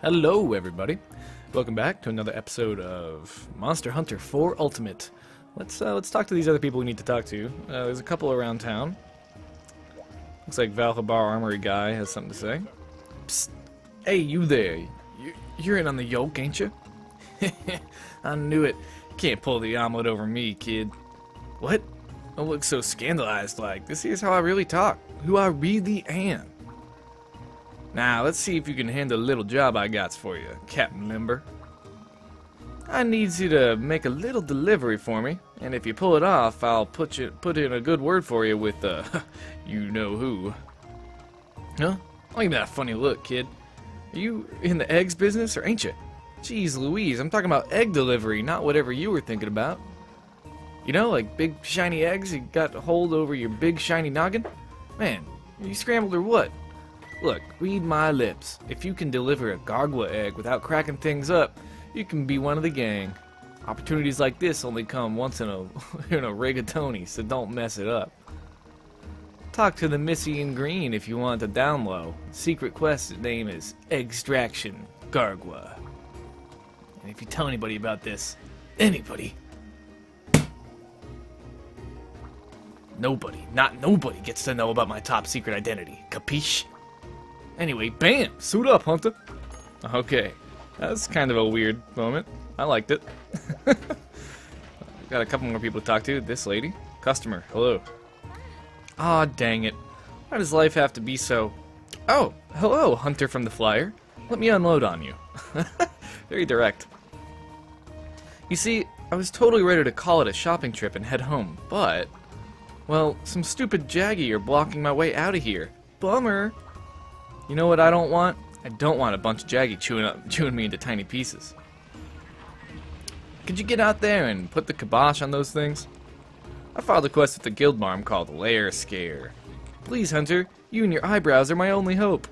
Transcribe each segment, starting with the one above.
Hello everybody, welcome back to another episode of Monster Hunter 4 Ultimate. Let's talk to these other people we need to talk to. There's a couple around town. Looks like Valhabar Armory guy has something to say. Psst. Hey, you there. You're in on the yoke, ain't you? I knew it. You can't pull the omelet over me, kid. What? Don't look so scandalized like. This here's how I really talk. Who I really am. Now, let's see if you can handle a little job I got for you, Captain Member. I need you to make a little delivery for me, and if you pull it off, I'll put in a good word for you with, you know who. Huh? Don't give me that funny look, kid. Are you in the eggs business, or ain't you? Jeez Louise, I'm talking about egg delivery, not whatever you were thinking about. You know, like big shiny eggs you got to hold over your big shiny noggin? Man, are you scrambled or what? Look, read my lips. If you can deliver a gargwa egg without cracking things up, you can be one of the gang. Opportunities like this only come once in a rigatoni, so don't mess it up. Talk to the Missy in green if you want a down low. Secret quest name is Extraction Gargwa. And if you tell anybody about this, anybody, nobody gets to know about my top secret identity. Capiche? Anyway, bam! Suit up, Hunter! Okay, that's kind of a weird moment. I liked it. Got a couple more people to talk to. This lady. Customer, hello. Aw, dang it. Why does life have to be so... Oh, hello, Hunter from the Flyer. Let me unload on you. Very direct. You see, I was totally ready to call it a shopping trip and head home, but... Well, some stupid Jaggi are blocking my way out of here. Bummer! You know what I don't want? I don't want a bunch of Jaggi chewing me into tiny pieces. Could you get out there and put the kibosh on those things? I filed a quest with the guild marm called Lair Scare. Please, Hunter, you and your eyebrows are my only hope.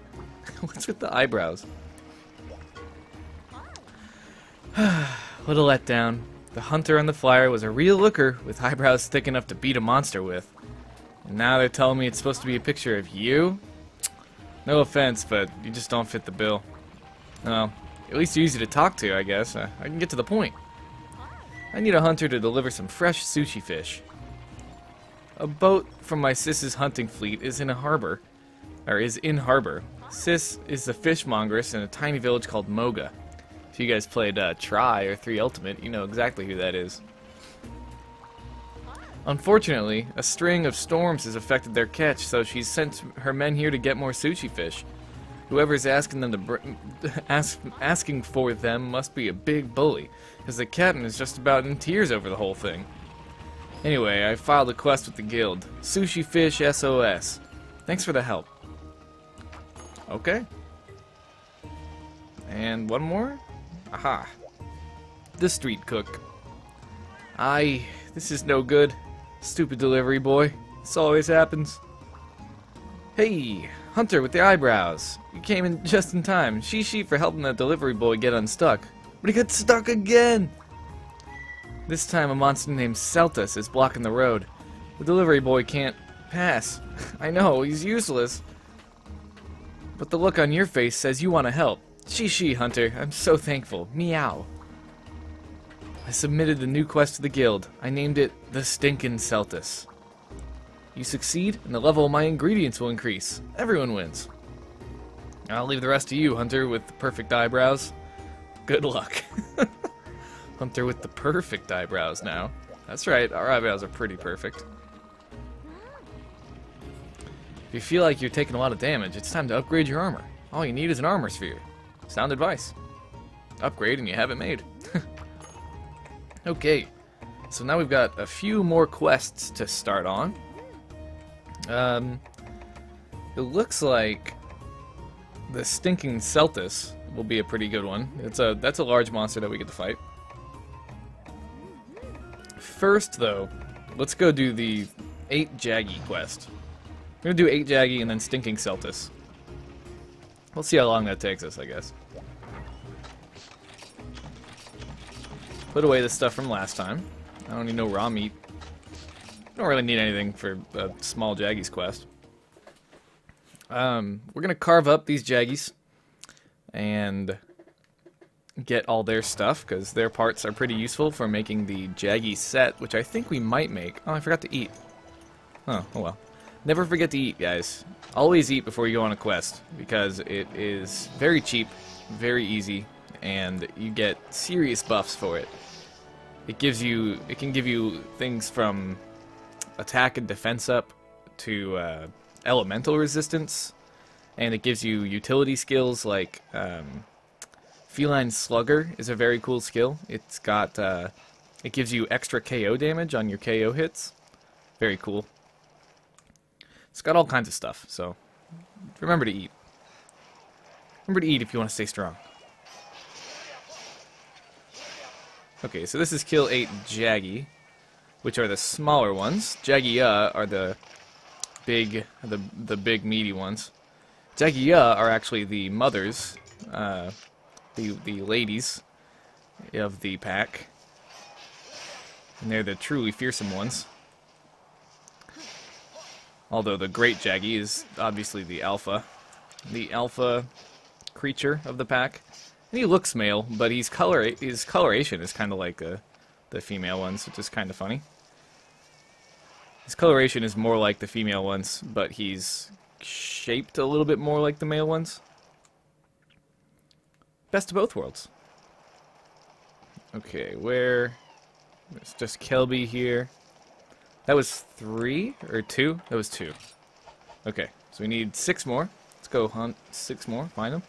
What's with the eyebrows? What a letdown. The Hunter on the Flyer was a real looker with eyebrows thick enough to beat a monster with. And now they're telling me it's supposed to be a picture of you? No offense, but you just don't fit the bill. Well, at least you're easy to talk to, I guess. I can get to the point. I need a hunter to deliver some fresh sushi fish. A boat from my sis's hunting fleet is in harbor. Sis is the fishmongeress in a tiny village called Moga. If you guys played Try or 3 Ultimate, you know exactly who that is. Unfortunately, a string of storms has affected their catch, so she's sent her men here to get more sushi fish. Whoever's asking them to asking for them must be a big bully, because the captain is just about in tears over the whole thing. Anyway, I filed a quest with the guild. Sushi Fish SOS. Thanks for the help. Okay. And one more? Aha. The street cook. This is no good. Stupid delivery boy. This always happens. Hey, Hunter with the eyebrows. You came in just in time. She for helping the delivery boy get unstuck. But he got stuck again! This time a monster named Celtus is blocking the road. The delivery boy can't pass. I know, he's useless. But the look on your face says you want to help. She, Hunter. I'm so thankful. Meow. I submitted the new quest to the guild. I named it the Stinkin' Celtus. You succeed, and the level of my ingredients will increase. Everyone wins. I'll leave the rest to you, Hunter, with the perfect eyebrows. Good luck. Hunter with the perfect eyebrows now. That's right, our eyebrows are pretty perfect. If you feel like you're taking a lot of damage, it's time to upgrade your armor. All you need is an armor sphere. Sound advice. Upgrade and you have it made. Okay, so now we've got a few more quests to start on. It looks like the Stinking Celtus will be a pretty good one. That's a large monster that we get to fight. First, though, let's go do the 8 Jaggi quest. We're gonna do 8 Jaggi and then Stinking Celtus. We'll see how long that takes us, I guess. Put away the stuff from last time. I don't need no raw meat. Don't really need anything for a small Jaggi's quest. We're gonna carve up these Jaggis and get all their stuff, because their parts are pretty useful for making the Jaggi set, which I think we might make. Oh, I forgot to eat. Oh well. Never forget to eat, guys. Always eat before you go on a quest, because it is very cheap, very easy, and you get serious buffs for it. It can give you things from attack and defense up to elemental resistance, and it gives you utility skills like Feline Slugger is a very cool skill. It's got it gives you extra KO damage on your KO hits. Very cool. It's got all kinds of stuff, so remember to eat. Remember to eat if you want to stay strong. Okay, so this is kill 8 Jaggi, which are the smaller ones. Jaggi are the big meaty ones. Jaggi are actually the mothers, the ladies of the pack, and they're the truly fearsome ones. Although the great Jaggi is obviously the alpha creature of the pack. And he looks male, but his coloration is kind of like the female ones, which is kind of funny. His coloration is more like the female ones, but he's shaped a little bit more like the male ones. Best of both worlds. Okay, there's just Kelby here. That was 3 or 2? That was 2. Okay, so we need 6 more. Let's go hunt 6 more, find them.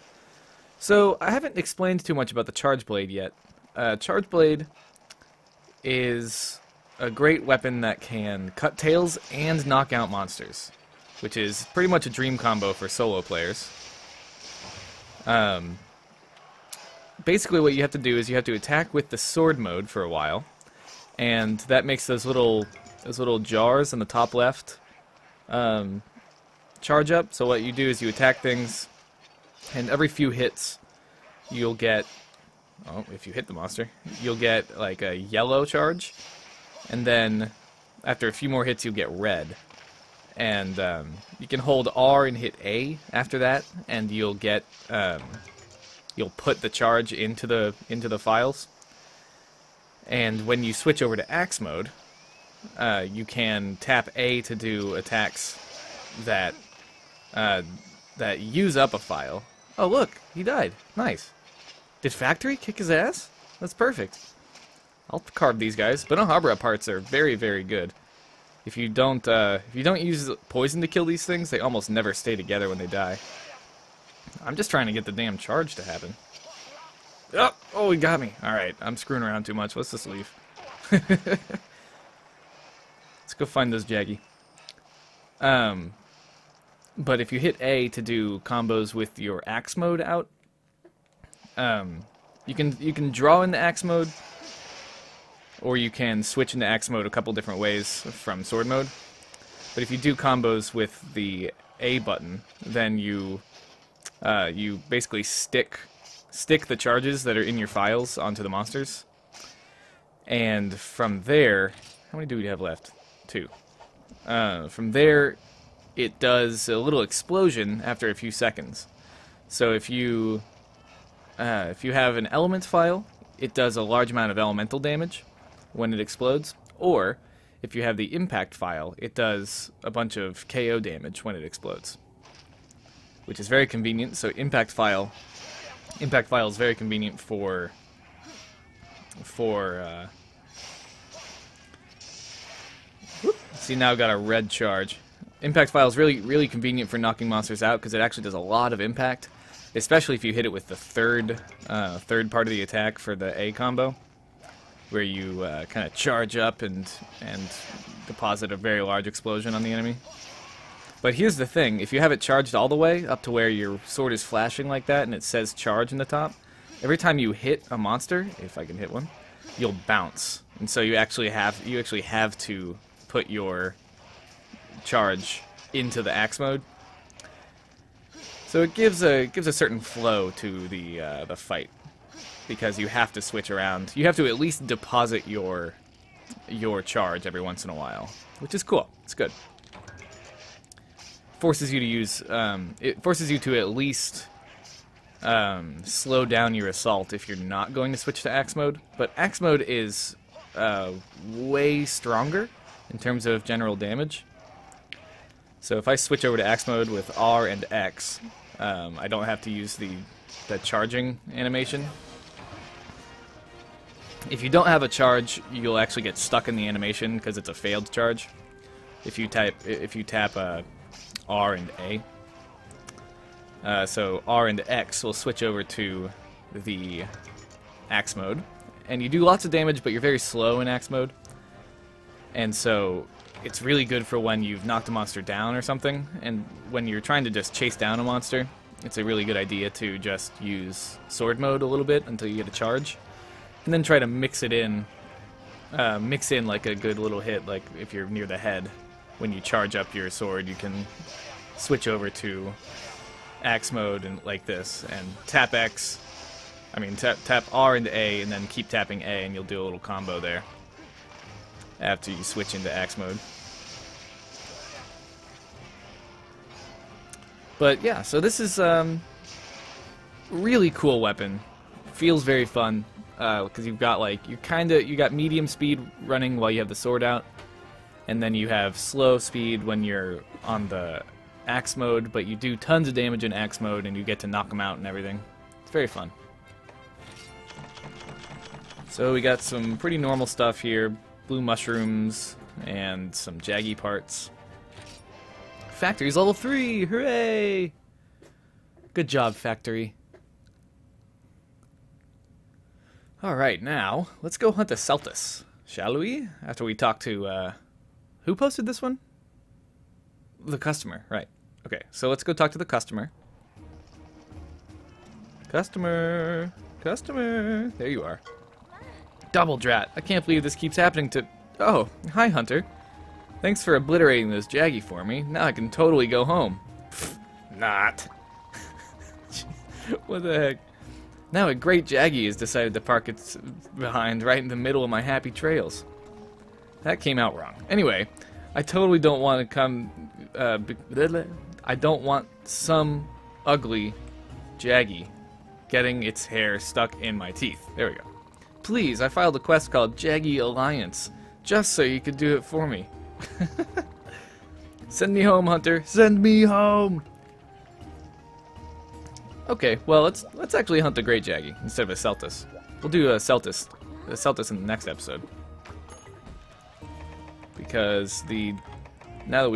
So, I haven't explained too much about the Charge Blade yet. Charge Blade is a great weapon that can cut tails and knock out monsters, which is pretty much a dream combo for solo players. Basically what you have to do is you have to attack with the sword mode for a while, and that makes those little jars on the top left charge up. So what you do is you attack things, and every few hits you'll get, oh, if you hit the monster, you'll get like a yellow charge, and then after a few more hits you'll get red. And you can hold R and hit A after that, and you'll get you'll put the charge into the files. And when you switch over to axe mode, you can tap A to do attacks that that use up a file. Oh look, he died. Nice. Did Factory kick his ass? That's perfect. I'll carve these guys. Benohabra parts are very, very good. If you don't use poison to kill these things, they almost never stay together when they die. I'm just trying to get the damn charge to happen. Oh, he got me. Alright, I'm screwing around too much. Let's just leave. Let's go find those Jaggi. But if you hit A to do combos with your axe mode out, you can draw in the axe mode, or you can switch into axe mode a couple different ways from sword mode. But if you do combos with the A button, then you basically stick the charges that are in your files onto the monsters. And from there, how many do we have left? 2. From there, it does a little explosion after a few seconds. So if you have an element file, it does a large amount of elemental damage when it explodes. Or if you have the impact file, it does a bunch of KO damage when it explodes, which is very convenient. So impact file is very convenient for see, now I've got a red charge. Impact file is really convenient for knocking monsters out, because it actually does a lot of impact, especially if you hit it with the third part of the attack for the A combo, where you kind of charge up and deposit a very large explosion on the enemy. But here's the thing, if you have it charged all the way up to where your sword is flashing like that and it says charge in the top, every time you hit a monster, if I can hit one, you'll bounce. And so you actually have to put your charge into the axe mode. So it gives a certain flow to the fight, because you have to switch around. You have to at least deposit your charge every once in a while, which is cool. It's good. Forces you to use. It forces you to at least slow down your assault if you're not going to switch to axe mode. But axe mode is way stronger in terms of general damage. So if I switch over to axe mode with R and X, I don't have to use the charging animation. If you don't have a charge, you'll actually get stuck in the animation because it's a failed charge. If you tap R and A. So R and X will switch over to the axe mode, and you do lots of damage, but you're very slow in axe mode. And so it's really good for when you've knocked a monster down or something, and when you're trying to just chase down a monster, it's a really good idea to just use sword mode a little bit until you get a charge, and then try to mix in like a good little hit. Like if you're near the head, when you charge up your sword, you can switch over to axe mode and like this, and tap R into A, and then keep tapping A, and you'll do a little combo there after you switch into axe mode. But yeah, so this is really cool weapon. Feels very fun because you've got you got medium speed running while you have the sword out, and then you have slow speed when you're on the axe mode, but you do tons of damage in axe mode and you get to knock them out and everything. It's very fun. So we got some pretty normal stuff here, blue mushrooms and some Jaggi parts. Factory's level 3! Hooray! Good job, Factory. Alright, now, let's go hunt a Celtis, shall we? After we talk to, who posted this one? The customer, right. Okay, so let's go talk to the customer. Customer! Customer! There you are. Double drat! I can't believe this keeps happening to... Oh, hi, Hunter. Thanks for obliterating those Jaggi for me. Now I can totally go home. Pfft, not. What the heck? Now a great Jaggi has decided to park its behind right in the middle of my happy trails. That came out wrong. Anyway, I totally don't want to come... I don't want some ugly Jaggi getting its hair stuck in my teeth. There we go. Please, I filed a quest called Jaggi Alliance, just so you could do it for me. Send me home, Hunter. Send me home. Okay, well let's actually hunt a great Jaggi instead of a Celtis. We'll do a Celtis in the next episode, because now that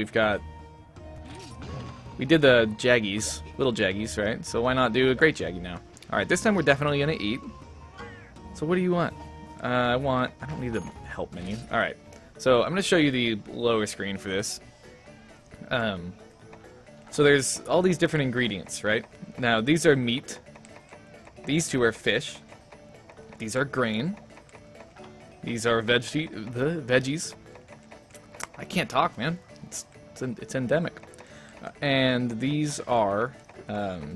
we did the Jaggis, little Jaggis, right? So why not do a great Jaggi now? All right, this time we're definitely gonna eat. So what do you want? I don't need the help menu. All right. So I'm going to show you the lower screen for this. So there's all these different ingredients, right? Now these are meat. These two are fish. These are grain. These are veggies. I can't talk, man. It's endemic. And these are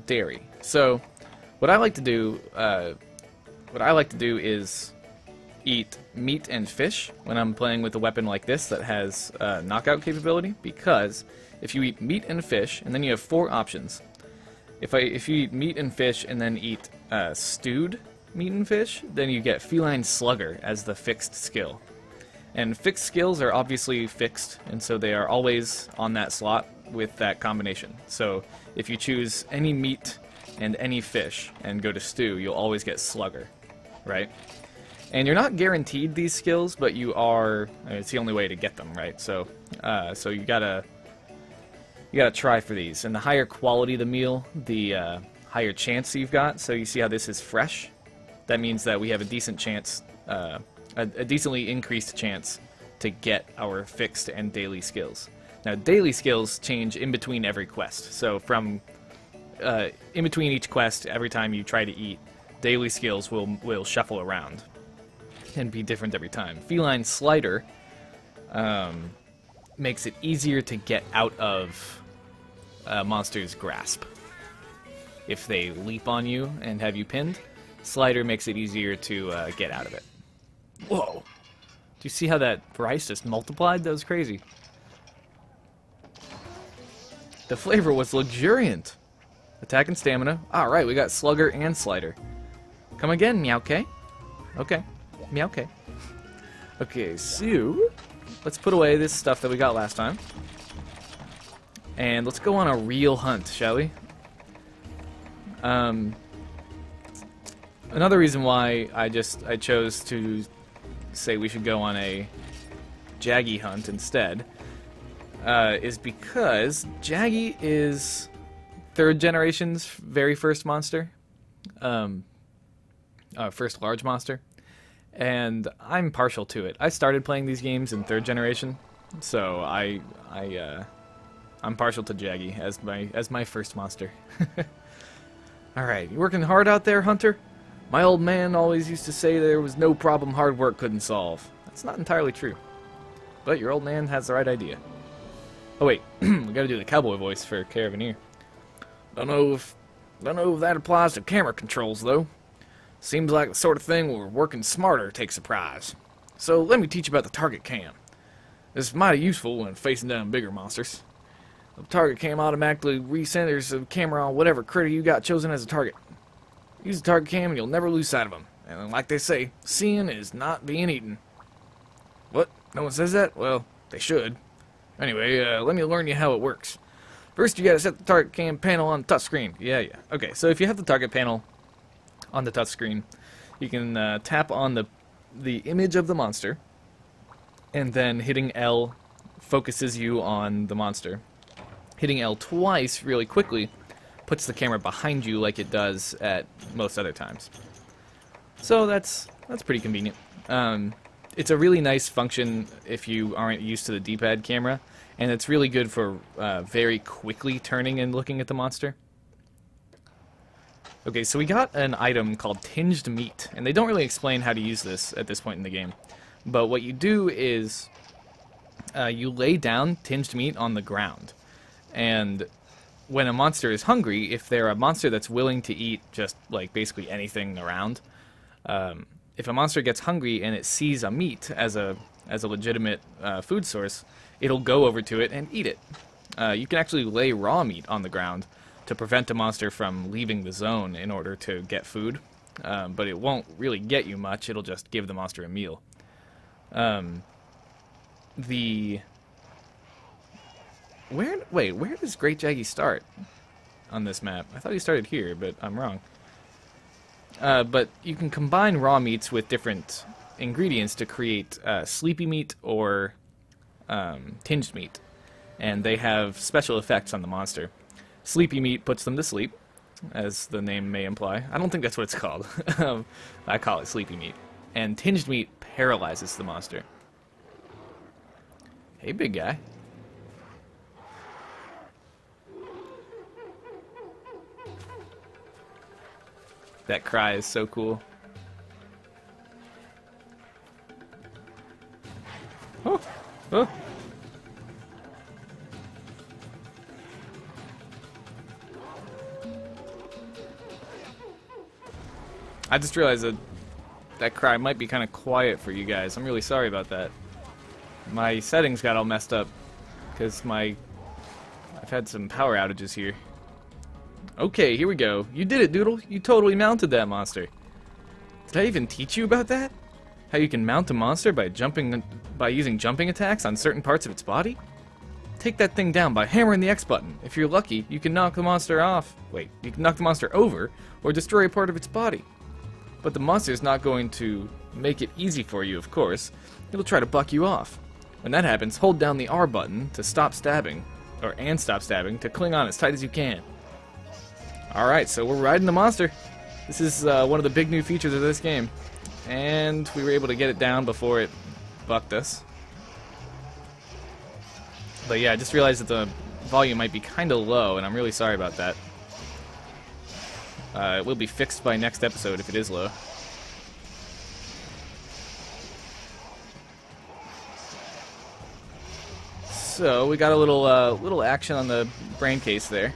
dairy. So what I like to do is eat meat and fish when I'm playing with a weapon like this that has knockout capability, because if you eat meat and fish, and then you have 4 options. If you eat meat and fish and then eat stewed meat and fish, then you get Feline Slugger as the fixed skill. And fixed skills are obviously fixed, and so they are always on that slot with that combination. So if you choose any meat and any fish and go to stew, you'll always get Slugger, right? And you're not guaranteed these skills, but you are. I mean, it's the only way to get them, right? So, so you gotta try for these. And the higher quality the meal, the higher chance you've got. So you see how this is fresh? That means that we have a decent chance, a decently increased chance to get our fixed and daily skills. Now, daily skills change in between every quest. So from in between each quest, every time you try to eat, daily skills will shuffle around and be different every time. Feline Slider makes it easier to get out of a monster's grasp. If they leap on you and have you pinned, Slider makes it easier to get out of it. Whoa! Do you see how that rice just multiplied? That was crazy. The flavor was luxuriant. Attack and stamina. Alright, we got Slugger and Slider. Come again, Meowk. Okay. Meowk. Okay, so let's put away this stuff that we got last time. And let's go on a real hunt, shall we? Another reason why I chose to say we should go on a Jaggi hunt instead is because Jaggi is 3rd generation's very first monster, first large monster, and I'm partial to it. I started playing these games in 3rd generation, so I'm partial to Jaggi as my first monster. Alright, you working hard out there, Hunter? My old man always used to say there was no problem hard work couldn't solve. That's not entirely true. But your old man has the right idea. Oh wait, we gotta do the cowboy voice for Caravaneer. Don't know if that applies to camera controls, though. Seems like the sort of thing where working smarter takes a prize. So let me teach you about the target cam. This is mighty useful when facing down bigger monsters. The target cam automatically recenters the camera on whatever critter you got chosen as a target. Use the target cam and you'll never lose sight of them. And like they say, seeing is not being eaten. What? No one says that? Well, they should. Anyway, let me learn you how it works. First, you gotta set the target cam panel on the touchscreen. Yeah. Okay, so if you have the target panel on the touchscreen, you can tap on the image of the monster, and then hitting L focuses you on the monster. Hitting L twice really quickly puts the camera behind you like it does at most other times. So that's pretty convenient. It's a really nice function if you aren't used to the D-pad camera, and it's really good for very quickly turning and looking at the monster. Okay, so we got an item called Tinged Meat, and they don't really explain how to use this at this point in the game. But what you do is you lay down Tinged Meat on the ground, and when a monster is hungry, if they're a monster that's willing to eat just like basically anything around, if a monster gets hungry and it sees a meat as a legitimate food source, it'll go over to it and eat it. You can actually lay raw meat on the ground to prevent a monster from leaving the zone in order to get food, but it won't really get you much. It'll just give the monster a meal. Where does Great Jaggi start on this map? I thought he started here, but I'm wrong. But you can combine raw meats with different ingredients to create sleepy meat or tinged meat, and they have special effects on the monster. Sleepy meat puts them to sleep, as the name may imply. I don't think that's what it's called. I call it sleepy meat. And tinged meat paralyzes the monster. Hey, big guy. That cry is so cool. Oh! Oh! I just realized that cry might be kind of quiet for you guys. I'm really sorry about that. My settings got all messed up because I've had some power outages here. Okay, here we go. You did it, Doodle. You totally mounted that monster. Did I even teach you about that? How you can mount a monster by using jumping attacks on certain parts of its body? Take that thing down by hammering the X button. If you're lucky, you can knock the monster you can knock the monster over or destroy a part of its body. But the monster's not going to make it easy for you, of course. It'll try to buck you off. When that happens, hold down the R button to stop stabbing, and stop stabbing to cling on as tight as you can. Alright, so we're riding the monster. This is one of the big new features of this game. And we were able to get it down before it bucked us. But yeah, I just realized that the volume might be kind of low, and I'm really sorry about that. It will be fixed by next episode if it is low. So we got a little action on the brain case there.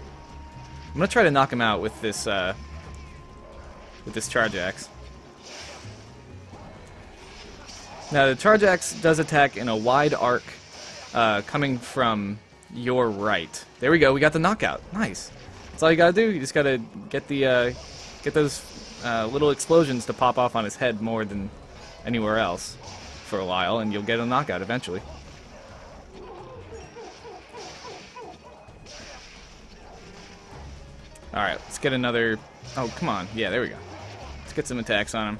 I'm gonna try to knock him out with this charge axe. Now the charge axe does attack in a wide arc, coming from your right. There we go. We got the knockout. Nice. That's all you gotta do. You just gotta get the get those little explosions to pop off on his head more than anywhere else for a while, and you'll get a knockout eventually. Alright, let's get another... Oh, come on. Yeah, there we go. Let's get some attacks on him.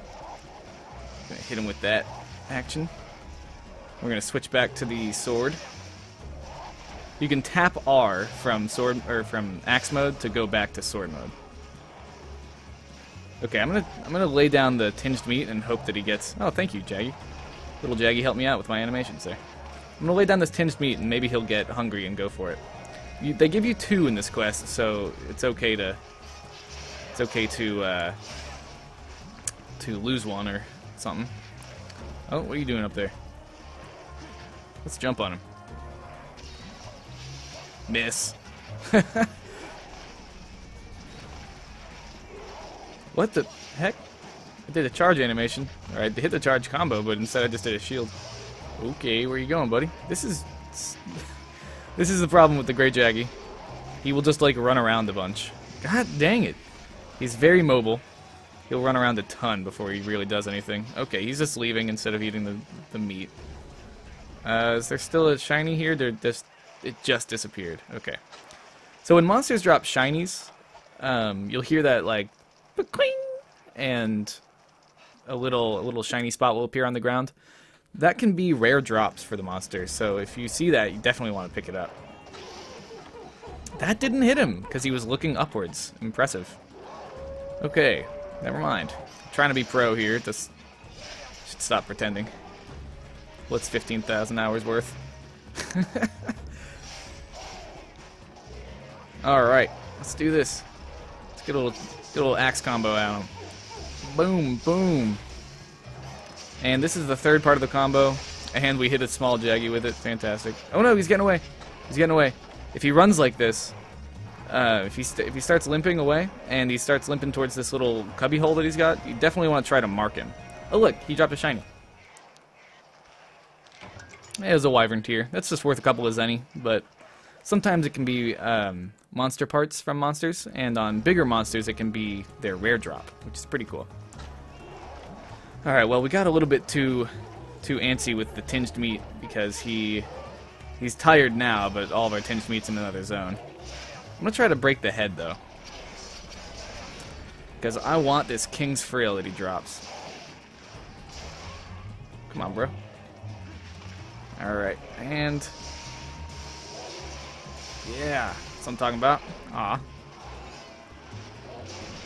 Gonna hit him with that action. We're gonna switch back to the sword. You can tap R from sword or from axe mode to go back to sword mode. Okay, I'm gonna lay down the tinged meat and hope that he gets... Oh, thank you, Jaggi. Little Jaggi helped me out with my animations there. I'm gonna lay down this tinged meat and maybe he'll get hungry and go for it. They give you 2 in this quest, so it's okay to lose one or something. Oh, what are you doing up there? Let's jump on him. Miss. What the heck? I did a charge animation. Alright, hit the charge combo, but instead I just did a shield. Okay, where you going, buddy? This is the problem with the Great Jaggi. He will just, like, run around a bunch. God dang it. He's very mobile. He'll run around a ton before he really does anything. Okay, he's just leaving instead of eating the meat. Is there still a shiny here? It just disappeared. Okay. So when monsters drop shinies, you'll hear that, like, quing, and a little shiny spot will appear on the ground. That can be rare drops for the monster, so if you see that, you definitely want to pick it up. That didn't hit him, because he was looking upwards. Impressive. Okay, never mind. I'm trying to be pro here, just should stop pretending. What's 15,000 hours worth? Alright, let's do this. Let's get a little axe combo out of him. Boom, boom. And this is the third part of the combo, and we hit a small Jaggi with it. Fantastic. Oh no, he's getting away. He's getting away. If he runs like this, if he starts limping away, and he starts limping towards this little cubby hole that he's got, you definitely want to try to mark him. Oh look, he dropped a shiny. It was a wyvern tier. That's just worth a couple of zenny, but sometimes it can be monster parts from monsters, and on bigger monsters it can be their rare drop, which is pretty cool. Alright, well, we got a little bit too antsy with the tinged meat because he's tired now, but all of our tinged meat's in another zone. I'm gonna try to break the head, though, because I want this King's Frill that he drops. Come on, bro. Alright, and... yeah, that's what I'm talking about. Aw.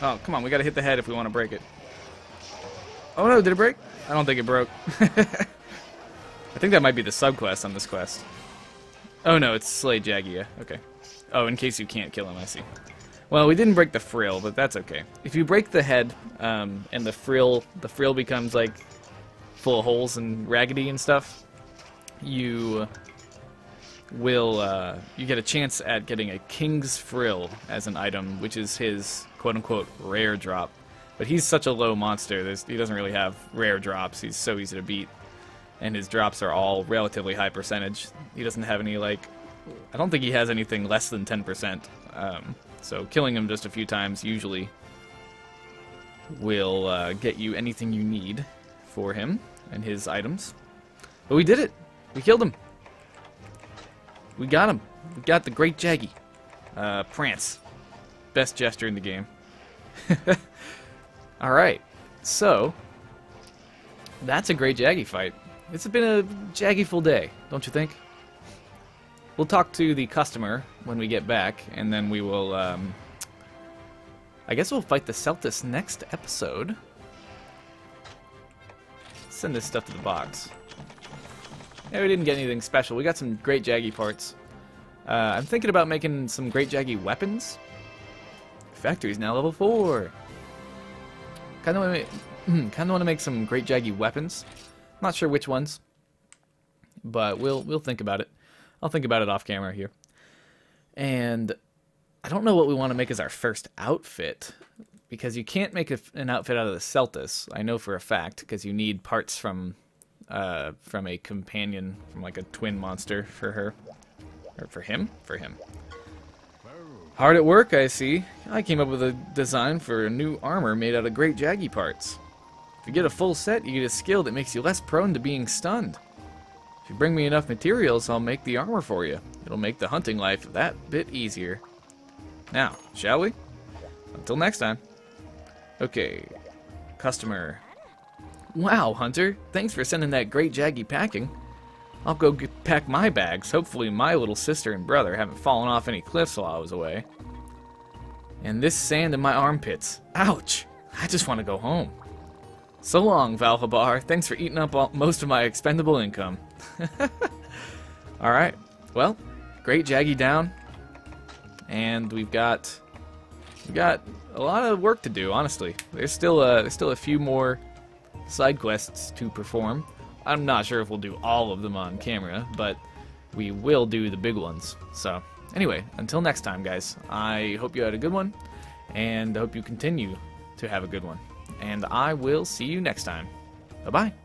Oh, come on, we gotta hit the head if we want to break it. Oh no, did it break? I don't think it broke. I think that might be the subquest on this quest. Oh no, it's Slay Jaggi, yeah. Okay. Oh, in case you can't kill him, I see. Well, we didn't break the frill, but that's okay. If you break the head, and the frill becomes, like, full of holes and raggedy and stuff, you will, you get a chance at getting a King's Frill as an item, which is his quote-unquote rare drop. But he's such a low monster, he doesn't really have rare drops. He's so easy to beat. And his drops are all relatively high percentage. He doesn't have any, like... I don't think he has anything less than 10%. So killing him just a few times usually will get you anything you need for him and his items. But we did it! We killed him! We got him! We got the Great Jaggi. Prance. Best gesture in the game. Alright, so that's a Great Jaggi fight. It's been a Jaggi-ful day, don't you think? We'll talk to the customer when we get back, and then we will, I guess we'll fight the Celtis next episode. Send this stuff to the box. Yeah, we didn't get anything special. We got some Great Jaggi parts. I'm thinking about making some Great Jaggi weapons. Factory's now level 4. Kind of want to make some Great Jaggi weapons. Not sure which ones, but we'll think about it. I'll think about it off camera here. And I don't know what we want to make as our first outfit, because you can't make an outfit out of the Celtis. I know for a fact, because you need parts from a companion, from like a twin monster for her, or for him. Hard at work, I see. I came up with a design for a new armor made out of great Jaggi parts. If you get a full set, you get a skill that makes you less prone to being stunned. If you bring me enough materials, I'll make the armor for you. It'll make the hunting life that bit easier. Now, shall we? Until next time. Okay, customer. Wow, Hunter, thanks for sending that great Jaggi packing. I'll go pack my bags. Hopefully my little sister and brother haven't fallen off any cliffs while I was away. And this sand in my armpits. Ouch! I just want to go home. So long, Valhabar. Thanks for eating up most of my expendable income. Alright, well, great Jaggi down. And we've got a lot of work to do, honestly. There's still a few more side quests to perform. I'm not sure if we'll do all of them on camera, but we will do the big ones. So, anyway, until next time, guys, I hope you had a good one, and I hope you continue to have a good one. And I will see you next time. Bye-bye.